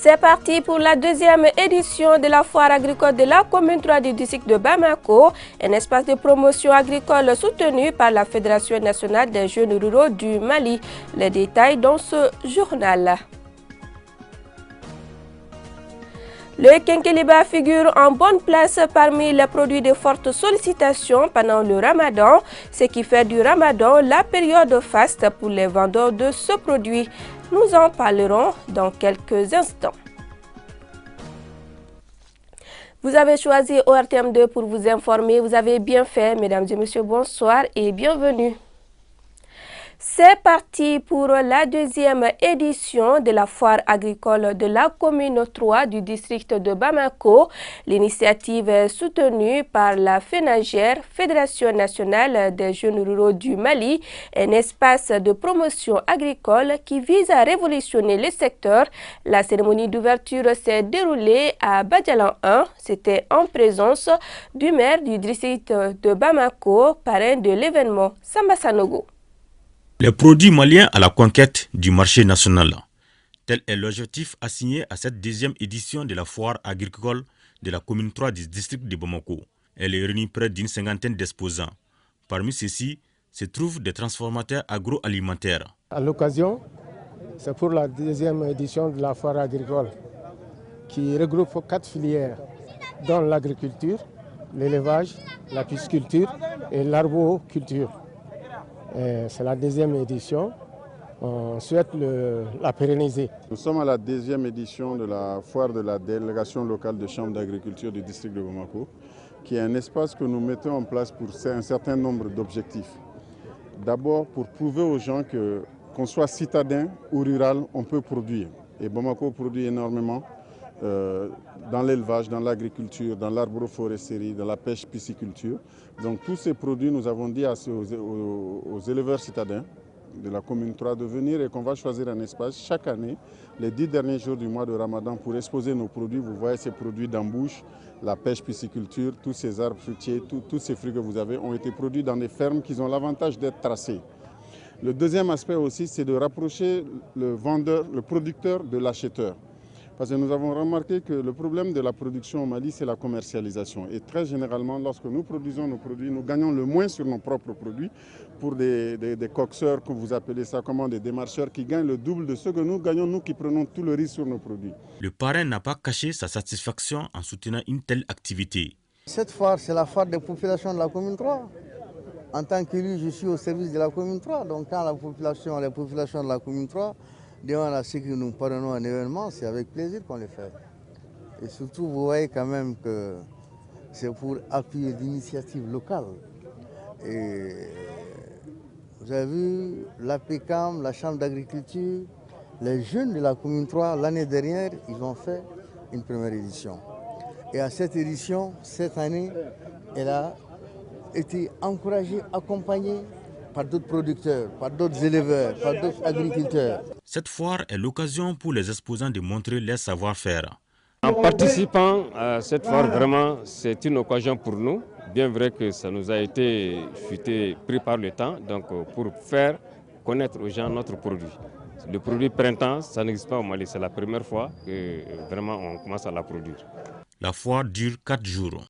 C'est parti pour la deuxième édition de la foire agricole de la commune 3 du district de Bamako, un espace de promotion agricole soutenu par la Fédération nationale des jeunes ruraux du Mali. Les détails dans ce journal. Le Kenkeliba figure en bonne place parmi les produits de forte sollicitation pendant le Ramadan, ce qui fait du Ramadan la période faste pour les vendeurs de ce produit. Nous en parlerons dans quelques instants. Vous avez choisi ORTM2 pour vous informer. Vous avez bien fait, mesdames et messieurs, bonsoir et bienvenue. C'est parti pour la deuxième édition de la foire agricole de la commune 3 du district de Bamako. L'initiative est soutenue par la FENAGER, Fédération nationale des jeunes ruraux du Mali, un espace de promotion agricole qui vise à révolutionner le secteur. La cérémonie d'ouverture s'est déroulée à Badjalan 1. C'était en présence du maire du district de Bamako, parrain de l'événement, Samba Sanogo. Les produits maliens à la conquête du marché national. Tel est l'objectif assigné à cette deuxième édition de la foire agricole de la commune 3 du district de Bamako. Elle est réunie près d'une cinquantaine d'exposants. Parmi ceux-ci se trouvent des transformateurs agroalimentaires. À l'occasion, c'est pour la deuxième édition de la foire agricole qui regroupe 4 filières, dont l'agriculture, l'élevage, la pisciculture et l'arboriculture. C'est la deuxième édition, on souhaite la pérenniser. Nous sommes à la deuxième édition de la foire de la délégation locale de chambre d'agriculture du district de Bamako, qui est un espace que nous mettons en place pour un certain nombre d'objectifs. D'abord pour prouver aux gens que, qu'on soit citadin ou rural, on peut produire. Et Bamako produit énormément dans l'élevage, dans l'agriculture, dans l'arboroforesterie, dans la pêche pisciculture. Donc tous ces produits, nous avons dit aux éleveurs citadins de la commune 3 de venir et qu'on va choisir un espace chaque année, les 10 derniers jours du mois de Ramadan, pour exposer nos produits. Vous voyez ces produits d'embouche, la pêche pisciculture, tous ces arbres fruitiers, tous ces fruits que vous avez ont été produits dans des fermes qui ont l'avantage d'être tracées. Le deuxième aspect aussi, c'est de rapprocher le vendeur, le producteur de l'acheteur. Parce que nous avons remarqué que le problème de la production au Mali, c'est la commercialisation. Et très généralement, lorsque nous produisons nos produits, nous gagnons le moins sur nos propres produits pour des coxeurs, que vous appelez ça comment, des démarcheurs qui gagnent le double de ce que nous gagnons, nous qui prenons tout le risque sur nos produits. Le parrain n'a pas caché sa satisfaction en soutenant une telle activité. Cette foire, c'est la foire des populations de la commune 3. En tant qu'élu, je suis au service de la commune 3. Donc quand les populations de la commune 3 demandent à ce que nous parrainons un événement, c'est avec plaisir qu'on le fait. Et surtout, vous voyez quand même que c'est pour appuyer l'initiative locale. Et vous avez vu l'APECAM, la Chambre d'agriculture, les jeunes de la commune 3, l'année dernière, ils ont fait une première édition. Et à cette édition, cette année, elle a été encouragée, accompagnée par d'autres producteurs, par d'autres éleveurs, par d'autres agriculteurs. Cette foire est l'occasion pour les exposants de montrer leur savoir-faire. En participant à cette foire, vraiment, c'est une occasion pour nous. Bien vrai que ça nous a été pris par le temps, donc pour faire connaître aux gens notre produit. Le produit printemps, ça n'existe pas au Mali, c'est la première fois que vraiment on commence à la produire. La foire dure 4 jours.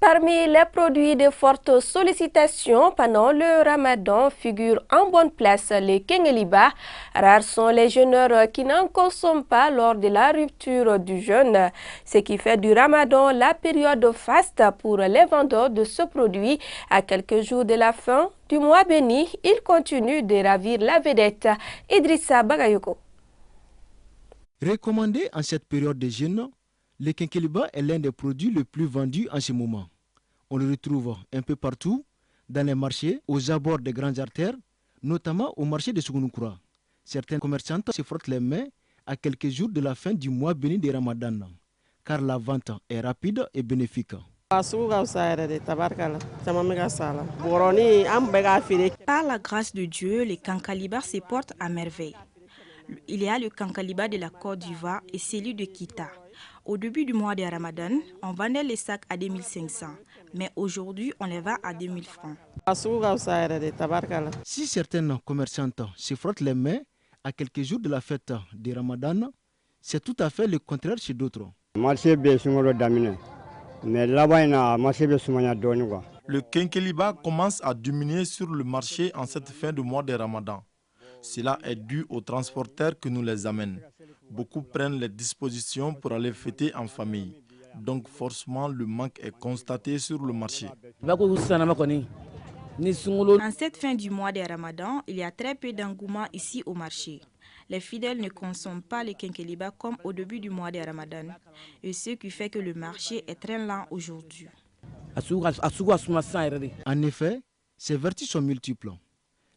Parmi les produits de forte sollicitation pendant le Ramadan figurent en bonne place les Kenkeliba. Rares sont les jeûneurs qui n'en consomment pas lors de la rupture du jeûne, ce qui fait du Ramadan la période faste pour les vendeurs de ce produit. À quelques jours de la fin du mois béni, ils continuent de ravir la vedette. Idrissa Bagayoko. Recommandé en cette période de jeûne, le Kenkeliba est l'un des produits les plus vendus en ce moment. On le retrouve un peu partout, dans les marchés, aux abords des grandes artères, notamment au marché de Sougounoukoura. Certains commerçants se frottent les mains à quelques jours de la fin du mois béni de Ramadan, car la vente est rapide et bénéfique. Par la grâce de Dieu, les Kenkeliba se portent à merveille. Il y a le Kenkeliba de la Côte d'Ivoire et celui de Kita. Au début du mois de Ramadan, on vendait les sacs à 2500, mais aujourd'hui, on les vend à 2000 francs. Si certaines commerçantes se frottent les mains À quelques jours de la fête de Ramadan, c'est tout à fait le contraire chez d'autres. Le quinqueliba commence à diminuer sur le marché en cette fin de mois de Ramadan. Cela est dû aux transporteurs que nous les amènent. Beaucoup prennent les dispositions pour aller fêter en famille. Donc forcément, le manque est constaté sur le marché. En cette fin du mois de Ramadan, il y a très peu d'engouement ici au marché. Les fidèles ne consomment pas les quinqueliba comme au début du mois de Ramadan. Et ce qui fait que le marché est très lent aujourd'hui. En effet, ses vertus sont multiples.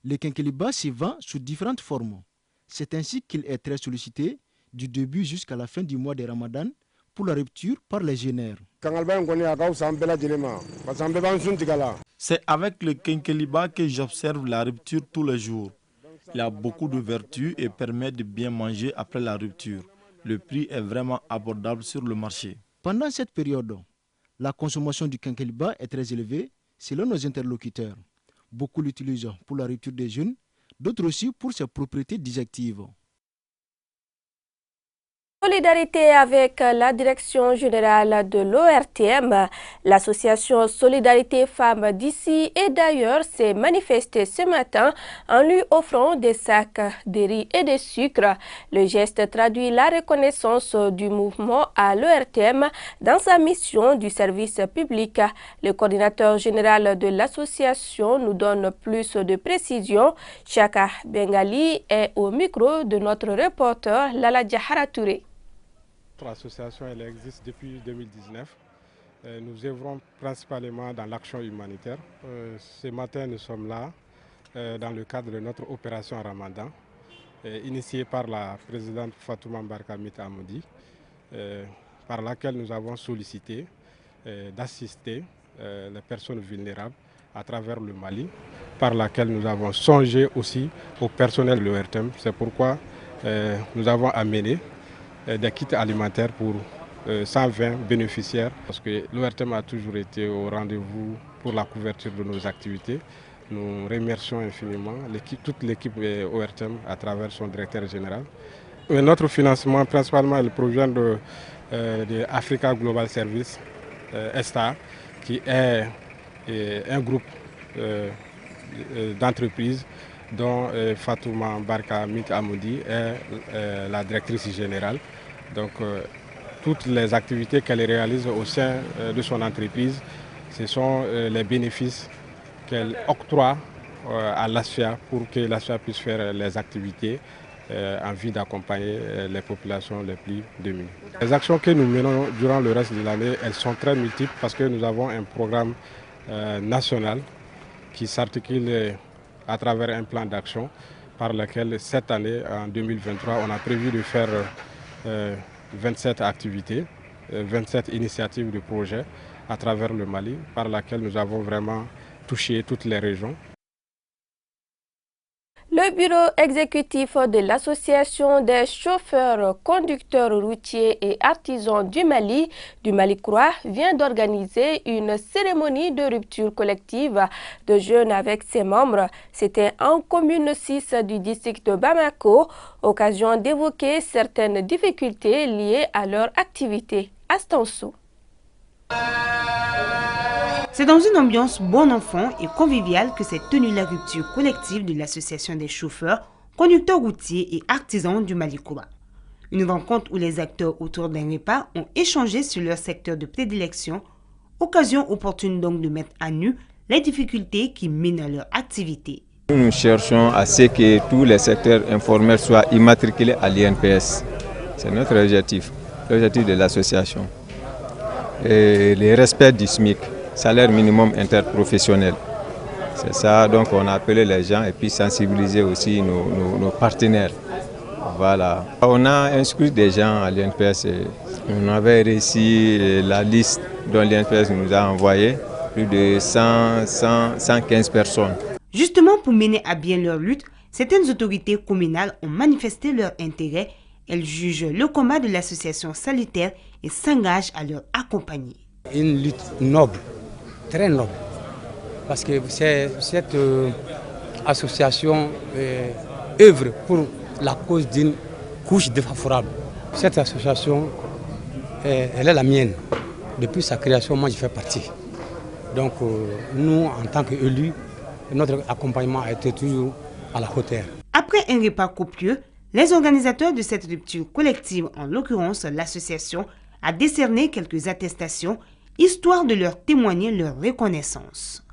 Le quinqueliba se vend sous différentes formes. C'est ainsi qu'il est très sollicité du début jusqu'à la fin du mois de Ramadan pour la rupture par les génères. C'est avec le quinqueliba que j'observe la rupture tous les jours. Il a beaucoup de vertus et permet de bien manger après la rupture. Le prix est vraiment abordable sur le marché. Pendant cette période, la consommation du quinqueliba est très élevée selon nos interlocuteurs. Beaucoup l'utilisent pour la rupture des jeûnes, d'autres aussi pour ses propriétés digestives. Solidarité avec la direction générale de l'ORTM, l'association Solidarité Femmes d'ici et d'ailleurs s'est manifestée ce matin en lui offrant des sacs de riz et de sucre. Le geste traduit la reconnaissance du mouvement à l'ORTM dans sa mission du service public. Le coordinateur général de l'association nous donne plus de précisions. Chaka Bengali est au micro de notre reporter Lala Djahara Touré. Notre association elle existe depuis 2019. Nous œuvrons principalement dans l'action humanitaire. Ce matin, nous sommes là dans le cadre de notre opération Ramadan, initiée par la présidente Fatouma Mbarka Mita Amoudi, par laquelle nous avons sollicité d'assister les personnes vulnérables à travers le Mali, par laquelle nous avons songé aussi au personnel de l'ORTM. C'est pourquoi nous avons amené des kits alimentaires pour 120 bénéficiaires. Parce que l'ORTM a toujours été au rendez-vous pour la couverture de nos activités. Nous remercions infiniment toute l'équipe ORTM à travers son directeur général. Et notre financement principalement il provient de Africa Global Service, ESTA, qui est un groupe d'entreprises dont Fatouma Mbarka Mita Amoudi est la directrice générale. Donc toutes les activités qu'elle réalise au sein de son entreprise, ce sont les bénéfices qu'elle octroie à l'ASFIA pour que l'ASFIA puisse faire les activités en vue d'accompagner les populations les plus démunies. Les actions que nous menons durant le reste de l'année, elles sont très multiples parce que nous avons un programme national qui s'articule à travers un plan d'action par lequel cette année, en 2023, on a prévu de faire 27 activités, 27 initiatives de projets à travers le Mali, par laquelle nous avons vraiment touché toutes les régions. Le bureau exécutif de l'Association des chauffeurs, conducteurs routiers et artisans du Mali Croix, vient d'organiser une cérémonie de rupture collective de jeunes avec ses membres. C'était en commune 6 du district de Bamako, occasion d'évoquer certaines difficultés liées à leur activité. Astanso. C'est dans une ambiance bon enfant et conviviale que s'est tenue la rupture collective de l'Association des chauffeurs, conducteurs routiers et artisans du Mali Croix. Une rencontre où les acteurs autour d'un repas ont échangé sur leur secteur de prédilection, occasion opportune donc de mettre à nu les difficultés qui minent à leur activité. Nous cherchons à ce que tous les secteurs informels soient immatriculés à l'INPS. C'est notre objectif, l'objectif de l'association. Et le respect du SMIC, salaire minimum interprofessionnel. C'est ça, donc on a appelé les gens et puis sensibiliser aussi nos partenaires. Voilà. On a inscrit des gens à l'INPS. On avait réussi la liste dont l'INPS nous a envoyé, plus de 115 personnes. Justement, pour mener à bien leur lutte, certaines autorités communales ont manifesté leur intérêt. Elles jugent le combat de l'association salutaire et s'engagent à leur accompagner. Une lutte noble, très noble, parce que cette association œuvre pour la cause d'une couche défavorable. Cette association, elle est la mienne. Depuis sa création, moi, je fais partie. Donc, nous, en tant qu'élus, notre accompagnement a été toujours à la hauteur. Après un repas copieux, les organisateurs de cette rupture collective, en l'occurrence l'association, a décerné quelques attestations, histoire de leur témoigner leur reconnaissance.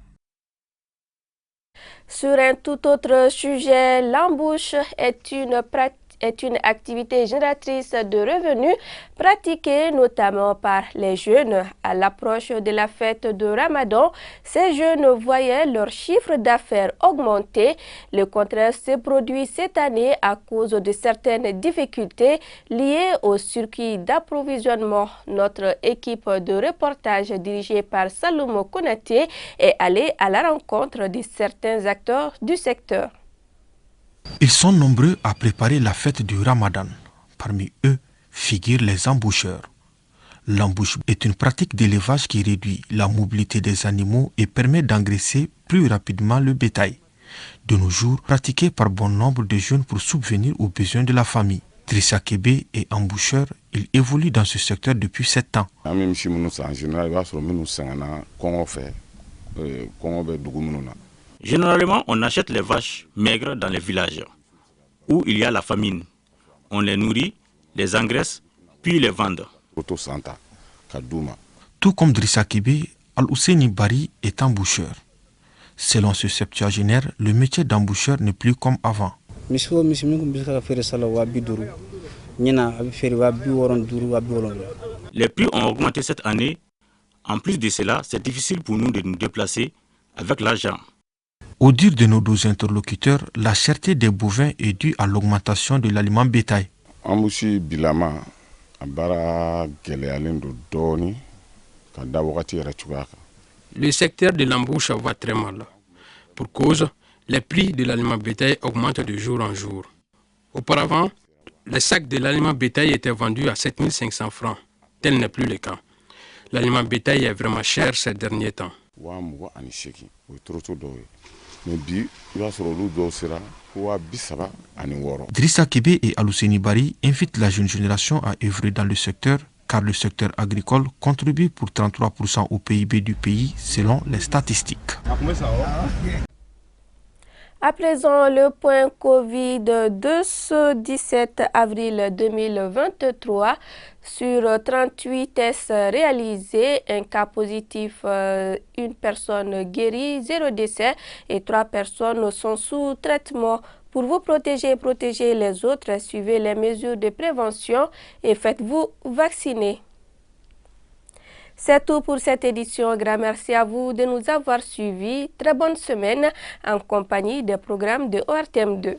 Sur un tout autre sujet, l'embauche est une activité génératrice de revenus pratiquée notamment par les jeunes. À l'approche de la fête de Ramadan, ces jeunes voyaient leur chiffre d'affaires augmenter. Le contraire s'est produit cette année à cause de certaines difficultés liées au circuit d'approvisionnement. Notre équipe de reportage dirigée par Salomo Konaté est allée à la rencontre de certains acteurs du secteur. Ils sont nombreux à préparer la fête du Ramadan. Parmi eux figurent les emboucheurs. L'embouche est une pratique d'élevage qui réduit la mobilité des animaux et permet d'engraisser plus rapidement le bétail. De nos jours, pratiquée par bon nombre de jeunes pour subvenir aux besoins de la famille. Drissa Kébé est emboucheur. Il évolue dans ce secteur depuis 7 ans. Généralement, on achète les vaches maigres dans les villages où il y a la famine. On les nourrit, les engraisse, puis les vendent. Tout comme Drissa Kébé, Al-Ousseini Bari est emboucheur. Selon ce septuagénaire, le métier d'emboucheur n'est plus comme avant. Les prix ont augmenté cette année. En plus de cela, c'est difficile pour nous de nous déplacer avec l'argent. Au dire de nos 12 interlocuteurs, la cherté des bovins est due à l'augmentation de l'aliment bétail. Le secteur de l'embouche va très mal. Pour cause, les prix de l'aliment bétail augmentent de jour en jour. Auparavant, les sacs de l'aliment bétail étaient vendus à 7500 francs. Tel n'est plus le cas. L'aliment bétail est vraiment cher ces derniers temps. Drissa Kébé et Al-Ousseini Bari invitent la jeune génération à œuvrer dans le secteur car le secteur agricole contribue pour 33% au PIB du pays selon les statistiques. À présent, le point Covid de ce 17 avril 2023. Sur 38 tests réalisés, un cas positif, une personne guérie, 0 décès et 3 personnes sont sous traitement. Pour vous protéger et protéger les autres, suivez les mesures de prévention et faites-vous vacciner. C'est tout pour cette édition. Grand merci à vous de nous avoir suivis. Très bonne semaine en compagnie des programmes de ORTM2.